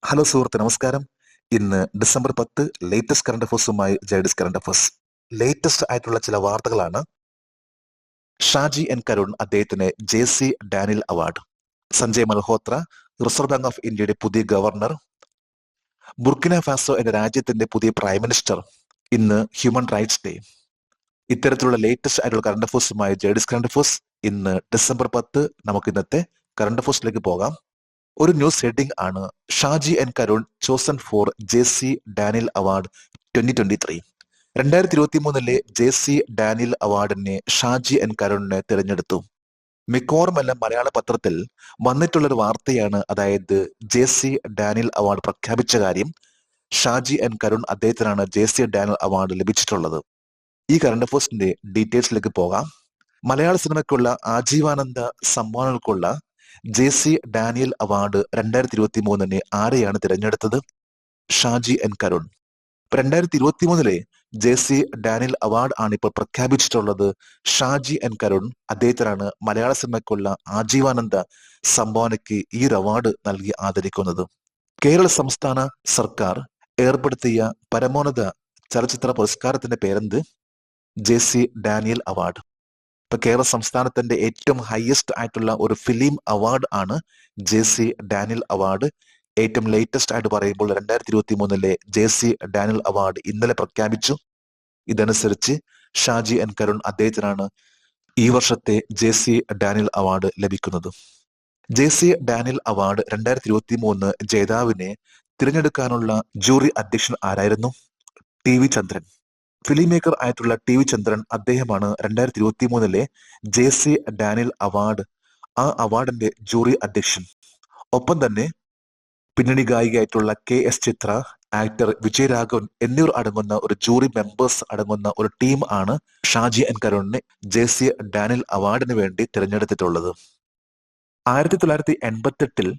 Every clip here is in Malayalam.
ഹലോ സുഹൃത്ത്, നമസ്കാരം. ഇന്ന് ഡിസംബർ 10, ലേറ്റസ്റ്റ് കറണ്ട് അഫേഴ്സുമായി ജൈഡിസ് കറണ്ട് അഫേഴ്സ്. ലേറ്റസ്റ്റ് ആയിട്ടുള്ള ചില വാർത്തകളാണ്. ഷാജി എൻ കരുൺ അദ്ദേഹത്തിന് JC Daniel award. Sanjay Malhotra reserve bank of ഇന്ത്യയുടെ പുതിയ ഗവർണർ. ബുർക്കിന ഫാസോ എന്ന രാജ്യത്തിന്റെ പുതിയ പ്രൈം മിനിസ്റ്റർ. ഇന്ന് ഹ്യൂമൻ റൈറ്റ്സ് ഡേ. ഇത്തരത്തിലുള്ള ലേറ്റസ്റ്റ് ആയിട്ടുള്ള കറണ്ട് അഫേഴ്സുമായി ജൈഡിസ് കറണ്ട് അഫേഴ്സ്. ഇന്ന് ഡിസംബർ 10. നമുക്ക് ഇന്നത്തെ കറണ്ട് അഫേഴ്സിലേക്ക് പോകാം. ഒരു ന്യൂസ് ഹെഡിംഗ് ആണ്: Shaji N Karun chosen for JC Daniel award 2023. 2023 JC Daniel അവാർഡിനെ ഷാജി എൻ കരുണിനെ തിരഞ്ഞെടുത്തു. മിക്കവാറുമെല്ലാം മലയാള പത്രത്തിൽ വന്നിട്ടുള്ളൊരു വാർത്തയാണ്. അതായത് JC ഡാനിയൽ അവാർഡ് പ്രഖ്യാപിച്ച കാര്യം. ഷാജി എൻ കരുൺ അദ്ദേഹത്തിനാണ് JC ഡാനിയൽ അവാർഡ് ലഭിച്ചിട്ടുള്ളത്. ഈ കറണ്ട് അഫേഴ്സിന്റെ ഡീറ്റെയിൽസിലേക്ക് പോകാം. മലയാള സിനിമയ്ക്കുള്ള ആജീവാനന്ദ സംഭാവനകൾക്കുള്ള JC ഡാനിയൽ അവാർഡ് 2023 ആരെയാണ് തിരഞ്ഞെടുത്തത്? Shaji N Karun. 2023 JC Daniel award ആണ് ഇപ്പോൾ പ്രഖ്യാപിച്ചിട്ടുള്ളത്. ഷാജി എൻ കരുൺ അദ്ദേഹത്തിനാണ് മലയാള സിനിമയ്ക്കുള്ള ആജീവാനന്ദ സംഭാവനയ്ക്ക് ഈ ഒരു അവാർഡ് നൽകി ആദരിക്കുന്നത്. കേരള സംസ്ഥാന സർക്കാർ ഏർപ്പെടുത്തിയ പരമോന്നത ചലച്ചിത്ര പുരസ്കാരത്തിന്റെ പേരെന്ത്? JC Daniel award. ഇപ്പൊ കേരള സംസ്ഥാനത്തിന്റെ ഏറ്റവും ഹയസ്റ്റ് ആയിട്ടുള്ള ഒരു ഫിലിം അവാർഡ് ആണ് JC ഡാനിയൽ അവാർഡ്. ഏറ്റവും ലേറ്റസ്റ്റ് ആയിട്ട് പറയുമ്പോൾ 2023 JC ഡാനിയൽ അവാർഡ് ഇന്നലെ പ്രഖ്യാപിച്ചു. ഇതനുസരിച്ച് ഷാജി എൻ കരുൺ അദ്ദേഹത്തിനാണ് ഈ വർഷത്തെ JC ഡാനിയൽ അവാർഡ് ലഭിക്കുന്നത്. JC ഡാനിയൽ അവാർഡ് 2023 ജേതാവിനെ തിരഞ്ഞെടുക്കാനുള്ള ജൂറി അധ്യക്ഷൻ ആരായിരുന്നു? TV ചന്ദ്രൻ. ഫിലിം മേക്കർ ആയിട്ടുള്ള TV ചന്ദ്രൻ അദ്ദേഹമാണ് 2023 JC ഡാനിയൽ അവാർഡ് ആ അവാർഡിന്റെ ജൂറി അധ്യക്ഷൻ. ഒപ്പം തന്നെ പിന്നണി ഗായികയായിട്ടുള്ള KS ചിത്ര, ആക്ടർ വിജയരാഘവൻ എന്നിവർ അടങ്ങുന്ന ഒരു ജൂറി മെമ്പേഴ്സ് അടങ്ങുന്ന ഒരു ടീം ആണ് ഷാജി എൻ കരുണിനെ JC ഡാനിയൽ അവാർഡിന് വേണ്ടി തിരഞ്ഞെടുത്തിട്ടുള്ളത്. 1988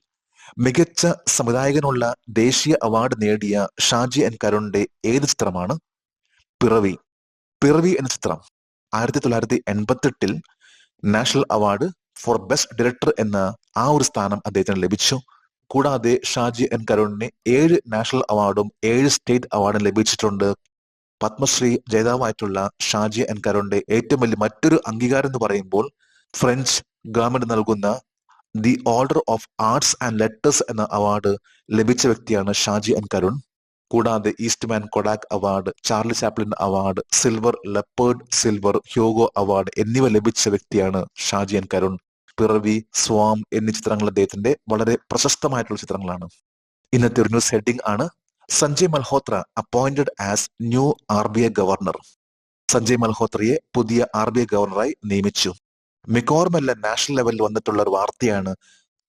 മികച്ച സംവിധായകനുള്ള ദേശീയ അവാർഡ് നേടിയ ഷാജി എൻ കരുണിന്റെ ഏത് ചിത്രമാണ്? പിറവി. പിറവി എന്ന ചിത്രം 1988 national award for best director എന്ന ആ ഒരു സ്ഥാനം അദ്ദേഹത്തിന് ലഭിച്ചു. കൂടാതെ ഷാജി എൻ കരുണിന് 7 നാഷണൽ അവാർഡും 7 സ്റ്റേറ്റ് അവാർഡും ലഭിച്ചിട്ടുണ്ട്. പത്മശ്രീ ജേതാവായിട്ടുള്ള ഷാജി എൻ കരുണിന്റെ ഏറ്റവും വലിയ മറ്റൊരു അംഗീകാരം എന്ന് പറയുമ്പോൾ ഫ്രഞ്ച് ഗവൺമെന്റ് നൽകുന്ന the order of arts and letters എന്ന അവാർഡ് ലഭിച്ച വ്യക്തിയാണ് ഷാജി എൻ കരുൺ. കൂടാതെ Eastman Kodak award, Charlie Chaplin award, silver leopard, silver Hugo award എന്നിവ ലഭിച്ച വ്യക്തിയാണ് ഷാജി എൻ കരുൺ. പിറവി, സ്വാം എന്നീ ചിത്രങ്ങൾ അദ്ദേഹത്തിന്റെ വളരെ പ്രശസ്തമായിട്ടുള്ള ചിത്രങ്ങളാണ്. ഇന്നത്തെ ഒരു ന്യൂസ് ഹെഡിംഗ് ആണ്: Sanjay Malhotra appointed as new RBI governor. Sanjay മൽഹോത്രയെ പുതിയ RBI ഗവർണറായി നിയമിച്ചു. മിക്കവാറുമെല്ലാം നാഷണൽ ലെവലിൽ വന്നിട്ടുള്ള ഒരു വാർത്തയാണ്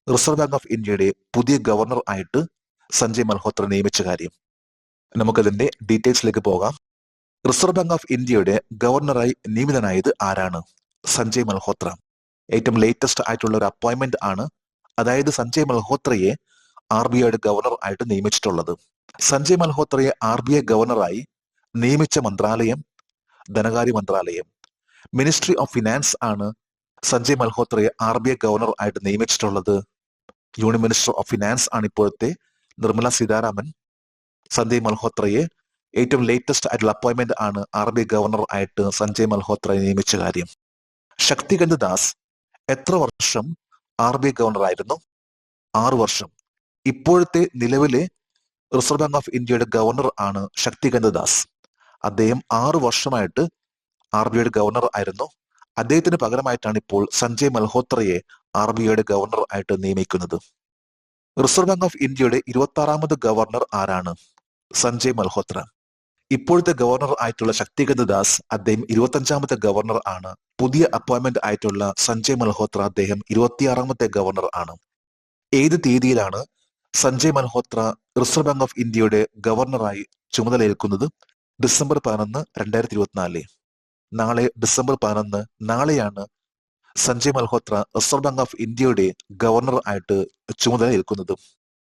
റിസർവ് ബാങ്ക് ഓഫ് ഇന്ത്യയുടെ പുതിയ ഗവർണർ ആയിട്ട് സഞ്ജയ് മൽഹോത്ര നിയമിച്ച കാര്യം. നമുക്കതിന്റെ ഡീറ്റെയിൽസിലേക്ക് പോകാം. റിസർവ് ബാങ്ക് ഓഫ് ഇന്ത്യയുടെ ഗവർണറായി നിയമിതനായത് ആരാണ്? സഞ്ജയ് മൽഹോത്ര. ഏറ്റവും ലേറ്റസ്റ്റ് ആയിട്ടുള്ള ഒരു അപ്പോയിന്റ്മെന്റ് ആണ്. അതായത് സഞ്ജയ് മൽഹോത്രയെ RBIയുടെ ഗവർണർ ആയിട്ട് നിയമിച്ചിട്ടുള്ളത്. സഞ്ജയ് മൽഹോത്രയെ RBI ഗവർണറായി നിയമിച്ച മന്ത്രാലയം ധനകാര്യ മന്ത്രാലയം. മിനിസ്ട്രി ഓഫ് ഫിനാൻസ് ആണ് സഞ്ജയ് മൽഹോത്രയെ RBI ഗവർണർ ആയിട്ട് നിയമിച്ചിട്ടുള്ളത്. യൂണിയൻ മിനിസ്റ്റർ ഓഫ് ഫിനാൻസ് ആണ് ഇപ്പോഴത്തെ നിർമ്മല സീതാരാമൻ. സഞ്ജയ് മൽഹോത്രയെ ഏറ്റവും ലേറ്റസ്റ്റ് ആയിട്ടുള്ള അപ്പോയിന്റ്മെന്റ് ആണ് RBI ഗവർണർ ആയിട്ട് സഞ്ജയ് മൽഹോത്രയെ നിയമിച്ച കാര്യം. ശക്തികാന്ത ദാസ് എത്ര വർഷം RBI ഗവർണർ ആയിരുന്നു? 6 വർഷം. ഇപ്പോഴത്തെ നിലവിലെ റിസർവ് ബാങ്ക് ഓഫ് ഇന്ത്യയുടെ ഗവർണർ ആണ് ശക്തികാന്ത ദാസ്. അദ്ദേഹം 6 വർഷമായിട്ട് RBIയുടെ ഗവർണർ ആയിരുന്നു. അദ്ദേഹത്തിന് പകരമായിട്ടാണ് ഇപ്പോൾ സഞ്ജയ് മൽഹോത്രയെ RBIയുടെ ഗവർണർ ആയിട്ട് നിയമിക്കുന്നത്. റിസർവ് ബാങ്ക് ഓഫ് ഇന്ത്യയുടെ 26ാമത് ഗവർണർ ആരാണ്? സഞ്ജയ് മൽഹോത്ര. ഇപ്പോഴത്തെ ഗവർണർ ആയിട്ടുള്ള ശക്തികാന്ത ദാസ് അദ്ദേഹം 25ാമത്തെ ഗവർണർ ആണ്. പുതിയ അപ്പോയിന്റ്മെന്റ് ആയിട്ടുള്ള സഞ്ജയ് മൽഹോത്ര അദ്ദേഹം 26ാമത്തെ ഗവർണർ ആണ്. ഏത് തീയതിയിലാണ് Sanjay Malhotra reserve bank of ഇന്ത്യയുടെ ഗവർണറായി ചുമതലയേൽക്കുന്നത്? ഡിസംബർ 11, 2024. നാളെ ഡിസംബർ 11 നാളെയാണ് Sanjay Malhotra reserve bank of ഇന്ത്യയുടെ ഗവർണർ ആയിട്ട് ചുമതല ഏൽക്കുന്നത്.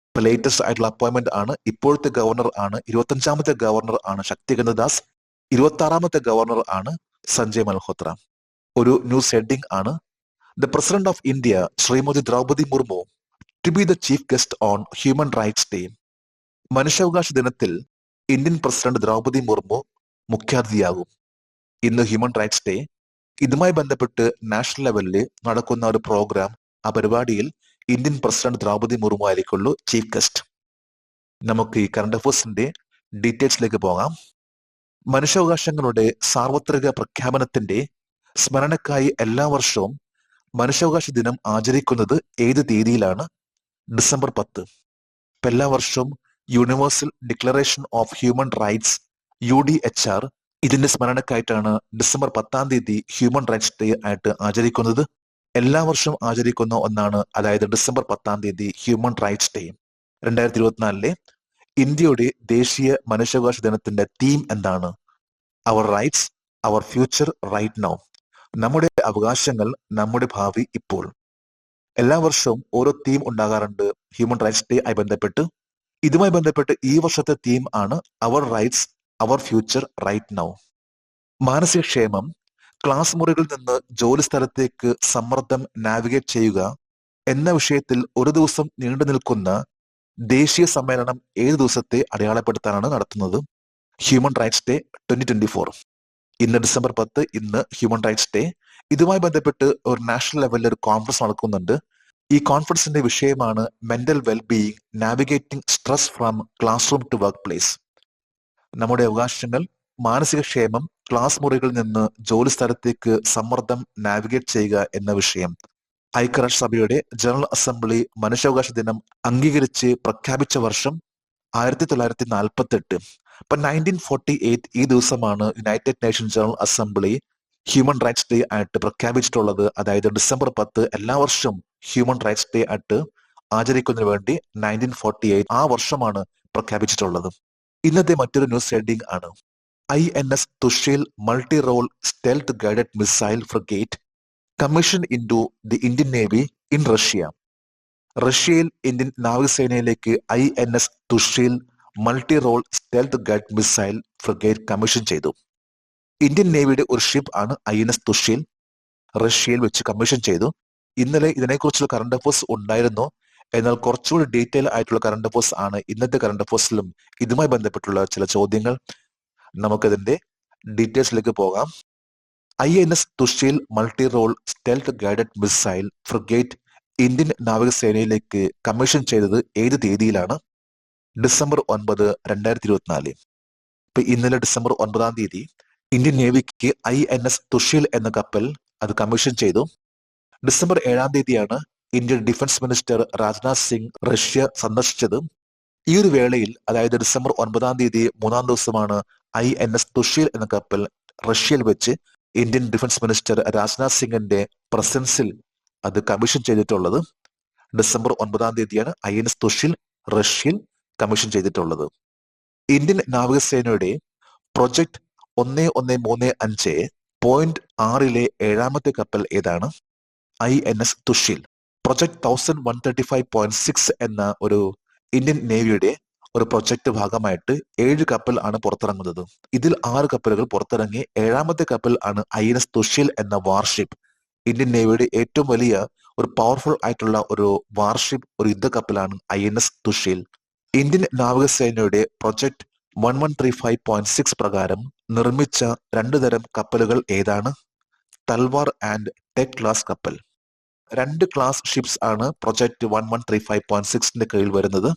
ഇപ്പൊ ലേറ്റസ്റ്റ് ആയിട്ടുള്ള അപ്പോയിന്റ്മെന്റ് ആണ്. ഇപ്പോഴത്തെ ഗവർണർ ആണ് 25ാമത്തെ ഗവർണർ ആണ് ശക്തികാന്ത ദാസ്. 26ാമത്തെ ഗവർണർ ആണ് സഞ്ജയ് മൽഹോത്ര. ഒരു ന്യൂസ് ഹെഡിംഗ് ആണ്: the president of India Shrimati Droupadi Murmu to be the chief guest on Human Rights Day. മനുഷ്യാവകാശ ദിനത്തിൽ ഇന്ത്യൻ പ്രസിഡന്റ് ദ്രൗപദി മുർമു മുഖ്യാതിഥിയാകും. ഇന്ന് ഹ്യൂമൻ റൈറ്റ്സ് ഡേ. ഇതുമായി ബന്ധപ്പെട്ട് നാഷണൽ ലെവലിൽ നടക്കുന്ന ഒരു പ്രോഗ്രാം, ആ പരിപാടിയിൽ ഇന്ത്യൻ പ്രസിഡന്റ് ദ്രൗപദി മുർമു ആയിരിക്കുള്ളൂ ചീഫ് ഗസ്റ്റ്. നമുക്ക് ഈ കറണ്ട് അഫയേഴ്സിന്റെ ഡീറ്റെയിൽസിലേക്ക് പോകാം. മനുഷ്യാവകാശങ്ങളുടെ സാർവത്രിക പ്രഖ്യാപനത്തിന്റെ സ്മരണക്കായി എല്ലാ വർഷവും മനുഷ്യാവകാശ ദിനം ആചരിക്കുന്നത് ഏത് തീയതിയിലാണ്? ഡിസംബർ 10. എല്ലാ വർഷവും universal declaration of human rights UDHR ഇതിന്റെ സ്മരണക്കായിട്ടാണ് ഡിസംബർ 10 തീയതി ഹ്യൂമൻ റൈറ്റ്സ് ഡേ ആയിട്ട് ആചരിക്കുന്നത്. എല്ലാ വർഷവും ആചരിക്കുന്ന ഒന്നാണ്, അതായത് ഡിസംബർ 10 തീയതി ഹ്യൂമൻ റൈറ്റ്സ് ഡേ. 2024 ഇന്ത്യയുടെ ദേശീയ മനുഷ്യാവകാശ ദിനത്തിന്റെ തീം എന്താണ്? Our rights, our future right now. നമ്മുടെ അവകാശങ്ങൾ, നമ്മുടെ ഭാവി ഇപ്പോൾ. എല്ലാ വർഷവും ഓരോ തീം ഉണ്ടാകാറുണ്ട് ഹ്യൂമൻ റൈറ്റ്സ് ഡേ ആയി ബന്ധപ്പെട്ട്. ഇതുമായി ബന്ധപ്പെട്ട് ഈ വർഷത്തെ തീം ആണ് our rights, our future right now. മാനസികക്ഷേമം, ക്ലാസ് മുറികളിൽ നിന്ന് ജോലി സ്ഥലത്തേക്ക് സമ്മർദ്ദം നാവിഗേറ്റ് ചെയ്യുക എന്ന വിഷയത്തിൽ ഒരു ദിവസം നീണ്ടു നിൽക്കുന്ന ദേശീയ സമ്മേളനം ഏത് ദിവസത്തെ അടയാളപ്പെടുത്താനാണ് നടത്തുന്നത്? Human rights day 2024. ഇന്ന് ഡിസംബർ 10, ഇന്ന് ഹ്യൂമൻ റൈറ്റ്സ് ഡേ. ഇതുമായി ബന്ധപ്പെട്ട് ഒരു നാഷണൽ ലെവലിൽ ഒരു കോൺഫറൻസ് നടക്കുന്നുണ്ട്. ഈ കോൺഫറൻസിന്റെ വിഷയമാണ് mental wellbeing, navigating stress from classroom to workplace. നമ്മുടെ അവകാശങ്ങൾ, മാനസികക്ഷേമം, ക്ലാസ് മുറികളിൽ നിന്ന് ജോലി സ്ഥലത്തേക്ക് സമ്മർദ്ദം നാവിഗേറ്റ് ചെയ്യുക എന്ന വിഷയം ഐക്യരാഷ്ട്രസഭയുടെ ജനറൽ അസംബ്ലി മനുഷ്യാവകാശ ദിനം അംഗീകരിച്ച് പ്രഖ്യാപിച്ച വർഷം 1948. അപ്പൊ 1948 ഈ ദിവസമാണ് United nation general assembly human rights day ആയിട്ട് പ്രഖ്യാപിച്ചിട്ടുള്ളത്. അതായത് ഡിസംബർ 10 എല്ലാ വർഷവും ഹ്യൂമൻ റൈറ്റ്സ് ഡേ ആയിട്ട് ആചരിക്കുന്നതിന് വേണ്ടി 1948 ആ വർഷമാണ് പ്രഖ്യാപിച്ചിട്ടുള്ളത്. ഇന്നത്തെ മറ്റൊരു ന്യൂസ് ഹെഡിംഗ് ആണ് INS Tushil multi role stealth guided missile frigate commission into the Indian navy in Russia. റഷ്യയിൽ ഇന്ത്യൻ നാവികസേനയിലേക്ക് INS Tushil multi role stealth guide missile frigate commission ചെയ്തു. ഇന്ത്യൻ നേവിയുടെ ഒരു ഷിപ്പ് ആണ് INS തുഷേൽ, റഷ്യയിൽ വെച്ച് കമ്മീഷൻ ചെയ്തു. ഇന്നലെ ഇതിനെക്കുറിച്ചുള്ള കറണ്ട് അഫയേഴ്സ് ഉണ്ടായിരുന്നു. എന്നാൽ കുറച്ചുകൂടി ഡീറ്റെയിൽ ആയിട്ടുള്ള കറണ്ട് അഫയേഴ്സ് ആണ് ഇന്നത്തെ കറണ്ട് അഫയേഴ്സിലും. ഇതുമായി ബന്ധപ്പെട്ടുള്ള ചില ചോദ്യങ്ങൾ, നമുക്കതിന്റെ ഡീറ്റെയിൽസിലേക്ക് പോകാം. INS Tushil multi role stealth guided missile frigate Indian നാവികസേനയിലേക്ക് കമ്മീഷൻ ചെയ്തത് ഏത് തീയതിയിലാണ്? ഡിസംബർ 9, 2024. ഇപ്പൊ ഇന്നലെ ഡിസംബർ 9 തീയതി ഇന്ത്യൻ നേവിക്ക് INS തുഷേൽ എന്ന കപ്പൽ അത് കമ്മീഷൻ ചെയ്തു. ഡിസംബർ 7 തീയതിയാണ് Indian defence minister Rajnath Singh Russia സന്ദർശിച്ചത്. ഈ ഒരു വേളയിൽ, അതായത് ഡിസംബർ 9 തീയതി 3 ദിവസമാണ് INS തുഷേൽ എന്ന കപ്പൽ റഷ്യയിൽ വെച്ച് ഇന്ത്യൻ ഡിഫൻസ് മിനിസ്റ്റർ രാജ്നാഥ് സിംഗിന്റെ പ്രസൻസിൽ അത് കമ്മീഷൻ ചെയ്തിട്ടുള്ളത്. ഡിസംബർ 9 തീയതിയാണ് INS തുഷേൽ റഷ്യയിൽ കമ്മീഷൻ ചെയ്തിട്ടുള്ളത്. ഇന്ത്യൻ നാവികസേനയുടെ പ്രൊജക്ട് 1135.6 7ാമത്തെ കപ്പൽ ഏതാണ്? INS തുഷേൽ. പ്രൊജക്ട് 1135.6 എന്ന ഒരു ഇന്ത്യൻ നേവിയുടെ ഒരു പ്രൊജക്ട് ഭാഗമായിട്ട് 7 കപ്പൽ ആണ് പുറത്തിറങ്ങുന്നത്. ഇതിൽ 6 കപ്പലുകൾ പുറത്തിറങ്ങി. 7ാമത്തെ കപ്പൽ ആണ് INS തുഷേൽ എന്ന വാർഷിപ്പ്. ഇന്ത്യൻ നേവിയുടെ ഏറ്റവും വലിയ ഒരു പവർഫുൾ ആയിട്ടുള്ള ഒരു വാർഷിപ്പ്, ഒരു യുദ്ധക്കപ്പലാണ് INS തുഷേൽ. ഇന്ത്യൻ നാവികസേനയുടെ പ്രൊജക്ട് 1135.6 പ്രകാരം നിർമ്മിച്ച 2 തരം കപ്പലുകൾ ഏതാണ്? തൽവാർ ആൻഡ് ടെക് ക്ലാസ് കപ്പൽ. 2 ക്ലാസ് ഷിപ്സ് ആണ് പ്രൊജക്ട് 1135.6ന്റെ കീഴിൽ വരുന്നത്.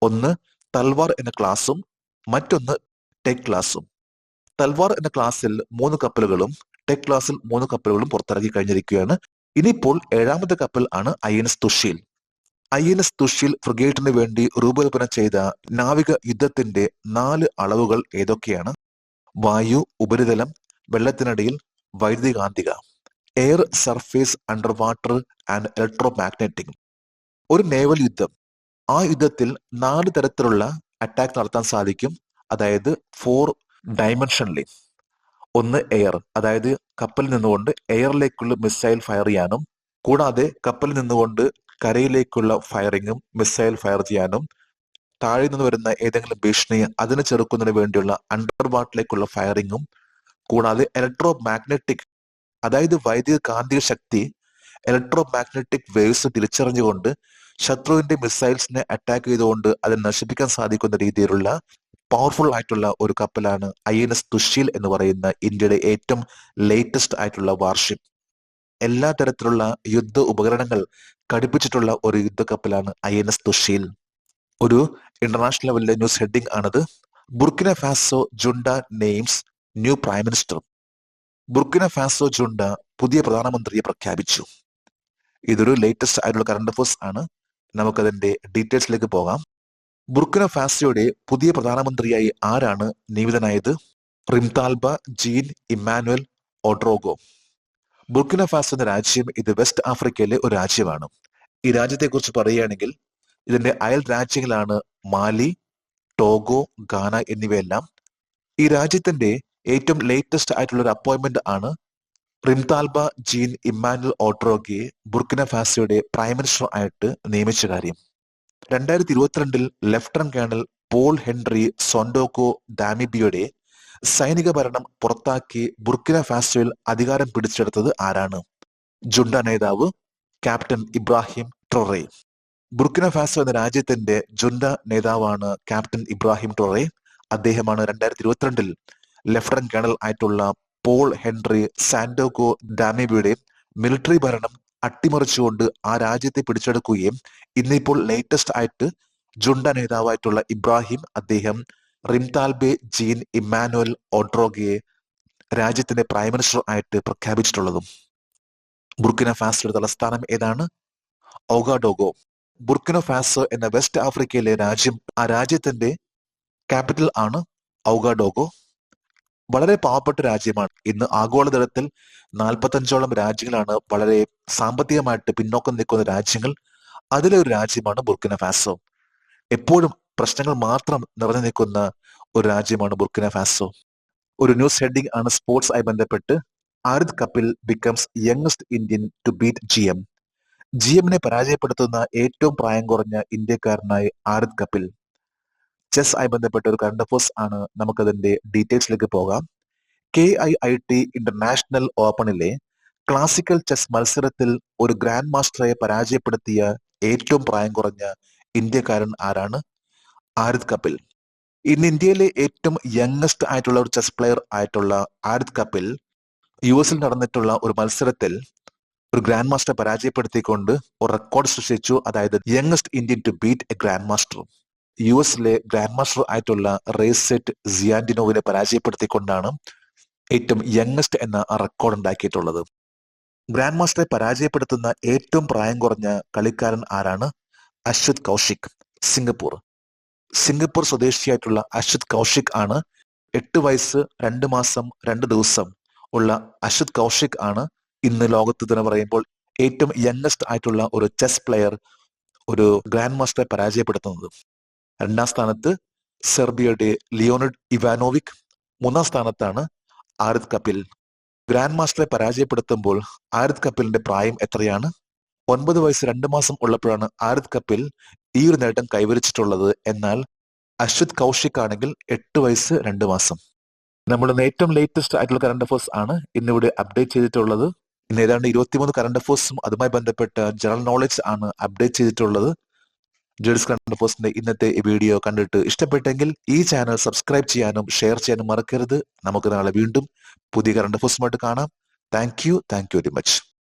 ഒന്ന് തൽവാർ എന്ന ക്ലാസും മറ്റൊന്ന് ടെക് ക്ലാസും. തൽവാർ എന്ന ക്ലാസ്സിൽ 3 കപ്പലുകളും ടെക് ക്ലാസ്സിൽ 3 കപ്പലുകളും പുറത്തിറങ്ങി കഴിഞ്ഞിരിക്കുകയാണ്. ഇനിയിപ്പോൾ 7ാമത്തെ കപ്പൽ ആണ് INS തുഷേൽ. INS തുഷേൽ ഫ്രിഗേറ്റിന് വേണ്ടി രൂപകൽപ്പന ചെയ്ത നാവിക യുദ്ധത്തിന്റെ 4 അളവുകൾ ഏതൊക്കെയാണ്? വായു, ഉപരിതലം, വെള്ളത്തിനടിയിൽ, വൈദ്യുതികാന്തിക. Air, surface, under water and electromagnetic. ഒരു നേവൽ യുദ്ധം, ആ യുദ്ധത്തിൽ 4 തരത്തിലുള്ള അറ്റാക്ക് നടത്താൻ സാധിക്കും. അതായത് 4 ഡയമെൻഷനിൽ. ഒന്ന് എയർ, അതായത് കപ്പലിൽ നിന്നുകൊണ്ട് എയറിലേക്കുള്ള മിസൈൽ ഫയർ ചെയ്യാനും, കൂടാതെ കപ്പലിൽ നിന്നുകൊണ്ട് കരയിലേക്കുള്ള ഫയറിങ്ങും മിസൈൽ ഫയർ ചെയ്യാനും, താഴെ നിന്ന് വരുന്ന ഏതെങ്കിലും ഭീഷണിയെ അതിനെ ചെറുക്കുന്നതിന് വേണ്ടിയുള്ള അണ്ടർ വാട്ടറിലേക്കുള്ള ഫയറിങ്ങും, കൂടാതെ ഇലക്ട്രോ മാഗ്നറ്റിക്, അതായത് വൈദ്യുത കാന്തിക ശക്തി ഇലക്ട്രോ മാഗ്നറ്റിക് വേവ്സ് തിരിച്ചറിഞ്ഞുകൊണ്ട് ശത്രുവിന്റെ മിസൈൽസിനെ അറ്റാക്ക് ചെയ്തുകൊണ്ട് അതിനെ നശിപ്പിക്കാൻ സാധിക്കുന്ന രീതിയിലുള്ള പവർഫുൾ ആയിട്ടുള്ള ഒരു കപ്പലാണ് INS തുഷീൽ എന്ന് പറയുന്ന ഇന്ത്യയുടെ ഏറ്റവും ലേറ്റസ്റ്റ് ആയിട്ടുള്ള വാർഷിപ്പ്. എല്ലാ തരത്തിലുള്ള യുദ്ധ ഉപകരണങ്ങൾ ഘടിപ്പിച്ചിട്ടുള്ള ഒരു യുദ്ധക്കപ്പലാണ് INS തുഷീൽ. ഒരു ഇന്റർനാഷണൽ ലെവലിലെ ന്യൂസ് ഹെഡിംഗ് ആണത്. Burkina Faso junta names new prime minister. Burkina Faso junta പുതിയ പ്രധാനമന്ത്രിയെ പ്രഖ്യാപിച്ചു. ഇതൊരു ലേറ്റസ്റ്റ് ആയിട്ടുള്ള കറണ്ട് അഫയേഴ്സ് ആണ്. നമുക്കതിന്റെ ഡീറ്റെയിൽസിലേക്ക് പോകാം. ബുർക്കിന ഫാസോയുടെ പുതിയ പ്രധാനമന്ത്രിയായി ആരാണ് നിയമിതനായത്? റിംതാൽബ ജീൻ ഇമ്മാനുവൽ ഓഡ്രോഗോ. ബുർക്കിന ഫാസോ എന്ന രാജ്യം ഇത് വെസ്റ്റ് ആഫ്രിക്കയിലെ ഒരു രാജ്യമാണ്. ഈ രാജ്യത്തെക്കുറിച്ച് പറയുകയാണെങ്കിൽ ഇതിന്റെ അയൽ രാജ്യങ്ങളാണ് മാലി, ടോഗോ, ഗാന എന്നിവയെല്ലാം. ഈ രാജ്യത്തിന്റെ ഏറ്റവും ലേറ്റസ്റ്റ് ആയിട്ടുള്ള ഒരു അപ്പോയിന്റ്മെന്റ് ആണ് റിംതാൽബ ജീൻ ഇമ്മാനുവൽ ഓഡ്രോഗയെ ബുർക്കിന ഫാസോയുടെ പ്രൈം മിനിസ്റ്റർ ആയിട്ട് നിയമിച്ച കാര്യം. 2022 lieutenant colonel Paul Henri Sandaogo ദാമിബിയുടെ സൈനിക ഭരണം പുറത്താക്കി ബുർക്കിന ഫാസോയിൽ അധികാരം പിടിച്ചെടുത്തത് ആരാണ്? ജുണ്ട നേതാവ് ക്യാപ്റ്റൻ ഇബ്രാഹിം ട്രൊറേ. ബുർക്കിന ഫാസോ എന്ന രാജ്യത്തിന്റെ ജുണ്ട നേതാവാണ് ക്യാപ്റ്റൻ ഇബ്രാഹിം ട്രൊറേ. അദ്ദേഹമാണ് 2022 ലഫ്റ്റനന്റ് കേണൽ ആയിട്ടുള്ള പോൾ ഹെൻറി സാന്റോക്കോ ദാമിബിയുടെ മിലിറ്ററി ഭരണം അട്ടിമറിച്ചുകൊണ്ട് ആ രാജ്യത്തെ പിടിച്ചെടുക്കുകയും ഇന്നിപ്പോൾ ലേറ്റസ്റ്റ് ആയിട്ട് ജുണ്ട നേതാവായിട്ടുള്ള ഇബ്രാഹിം അദ്ദേഹം റിംതാൽബെ ജീൻ ഇമ്മാനുവൽ ഓഡ്രോഗയെ രാജ്യത്തിന്റെ പ്രൈം മിനിസ്റ്റർ ആയിട്ട് പ്രഖ്യാപിച്ചിട്ടുള്ളതും. ബുർക്കിന ഫാസോയുടെ തലസ്ഥാനം ഏതാണ്? ഔഗാഡോഗോ. ബുർക്കിന ഫാസോ എന്ന വെസ്റ്റ് ആഫ്രിക്കയിലെ രാജ്യം, ആ രാജ്യത്തിന്റെ ക്യാപിറ്റൽ ആണ് ഔഗാഡോഗോ. വളരെ പാവപ്പെട്ട രാജ്യമാണ്. ഇന്ന് ആഗോളതലത്തിൽ 45ഓളം രാജ്യങ്ങളാണ് വളരെ സാമ്പത്തികമായിട്ട് പിന്നോക്കം നിൽക്കുന്ന രാജ്യങ്ങൾ. അതിലെ ഒരു രാജ്യമാണ് ബുർക്കിന ഫാസോ. എപ്പോഴും പ്രശ്നങ്ങൾ മാത്രം നിറഞ്ഞു നിൽക്കുന്ന ഒരു രാജ്യമാണ് ബുർക്കിന ഫാസോ. ഒരു ന്യൂസ് ഹെഡിംഗ് ആണ് സ്പോർട്സ് ആയി ബന്ധപ്പെട്ട്. Aarit Kapil becomes youngest Indian to beat GM. GMനെ പരാജയപ്പെടുത്തുന്ന ഏറ്റവും പ്രായം കുറഞ്ഞ ഇന്ത്യക്കാരനായി ആരിദ് കപിൽ. ചെസ് ആയി ബന്ധപ്പെട്ട ഒരു കറണ്ട് അഫയേഴ്സ് ആണ്. നമുക്കതിന്റെ ഡീറ്റെയിൽസിലേക്ക് പോകാം. KIIT ഇന്റർനാഷണൽ ഓപ്പണിലെ ക്ലാസിക്കൽ ചെസ് മത്സരത്തിൽ ഒരു ഗ്രാൻഡ് മാസ്റ്ററെ പരാജയപ്പെടുത്തിയ ഏറ്റവും പ്രായം കുറഞ്ഞ ഇന്ത്യക്കാരൻ ആരാണ്? ആരിദ് കപിൽ. ഇന്ന് ഇന്ത്യയിലെ ഏറ്റവും യങ്ങസ്റ്റ് ആയിട്ടുള്ള ഒരു ചെസ് പ്ലെയർ ആയിട്ടുള്ള ആരിദ് കപിൽ US നടന്നിട്ടുള്ള ഒരു മത്സരത്തിൽ ഒരു ഗ്രാൻഡ് മാസ്റ്റർ പരാജയപ്പെടുത്തിക്കൊണ്ട് ഒരു റെക്കോർഡ് സൃഷ്ടിച്ചു. അതായത് youngest Indian to beat a grandmaster. US grandmaster ആയിട്ടുള്ള റേസെറ്റ് സിയാൻഡിനോവിനെ പരാജയപ്പെടുത്തിക്കൊണ്ടാണ് ഏറ്റവും യങ്ങസ്റ്റ് എന്ന റെക്കോർഡ് ഉണ്ടാക്കിയിട്ടുള്ളത്. ഗ്രാൻഡ് മാസ്റ്ററെ പരാജയപ്പെടുത്തുന്ന ഏറ്റവും പ്രായം കുറഞ്ഞ കളിക്കാരൻ ആരാണ്? അശ്വത് കൗശിക്, സിംഗപ്പൂർ. സിംഗപ്പൂർ സ്വദേശിയായിട്ടുള്ള അശ്വത് കൗശിക് ആണ്. 8 വയസ്സ് 2 മാസം 2 ദിവസം ഉള്ള അശ്വത് കൗശിക് ആണ് ഇന്ന് ലോകത്ത് തന്നെ പറയുമ്പോൾ ഏറ്റവും യങ്ങസ്റ്റ് ആയിട്ടുള്ള ഒരു ചെസ് പ്ലെയർ ഒരു ഗ്രാൻഡ് മാസ്റ്ററെ പരാജയപ്പെടുത്തുന്നത്. 2ാം സ്ഥാനത്ത് സെർബിയയുടെ ലിയോണിഡ് ഇവാനോവിക്. 3ാം സ്ഥാനത്താണ് ആരിദ് കപിൽ. ഗ്രാൻഡ് മാസ്റ്ററെ പരാജയപ്പെടുത്തുമ്പോൾ ആരിദ് കപിലിന്റെ പ്രായം എത്രയാണ്? 9 വയസ്സ് 2 മാസം ഉള്ളപ്പോഴാണ് ആരിദ് കപിൽ ഈ ഒരു നേട്ടം കൈവരിച്ചിട്ടുള്ളത്. എന്നാൽ അശ്വത് കൗശിക് ആണെങ്കിൽ 8 വയസ്സ് 2 മാസം. നമ്മുടെ ഏറ്റവും ലേറ്റസ്റ്റ് ആയിട്ടുള്ള കറണ്ട് അഫയേഴ്സ് ആണ് ഇന്നിവിടെ അപ്ഡേറ്റ് ചെയ്തിട്ടുള്ളത്. ഇന്ന് ഏതാണ്ട് 23 കറണ്ട് അഫയേഴ്സും അതുമായി ബന്ധപ്പെട്ട ജനറൽ നോളജ് ആണ് അപ്ഡേറ്റ് ചെയ്തിട്ടുള്ളത്. ജേഴ്സ് കറണ്ട് അഫയേഴ്സിന്റെ ഇന്നത്തെ ഈ വീഡിയോ കണ്ടിട്ട് ഇഷ്ടപ്പെട്ടെങ്കിൽ ഈ ചാനൽ സബ്സ്ക്രൈബ് ചെയ്യാനും ഷെയർ ചെയ്യാനും മറക്കരുത്. നമുക്ക് നാളെ വീണ്ടും പുതിയ കറണ്ട് അഫയേഴ്സുമായിട്ട് കാണാം. Thank you very much.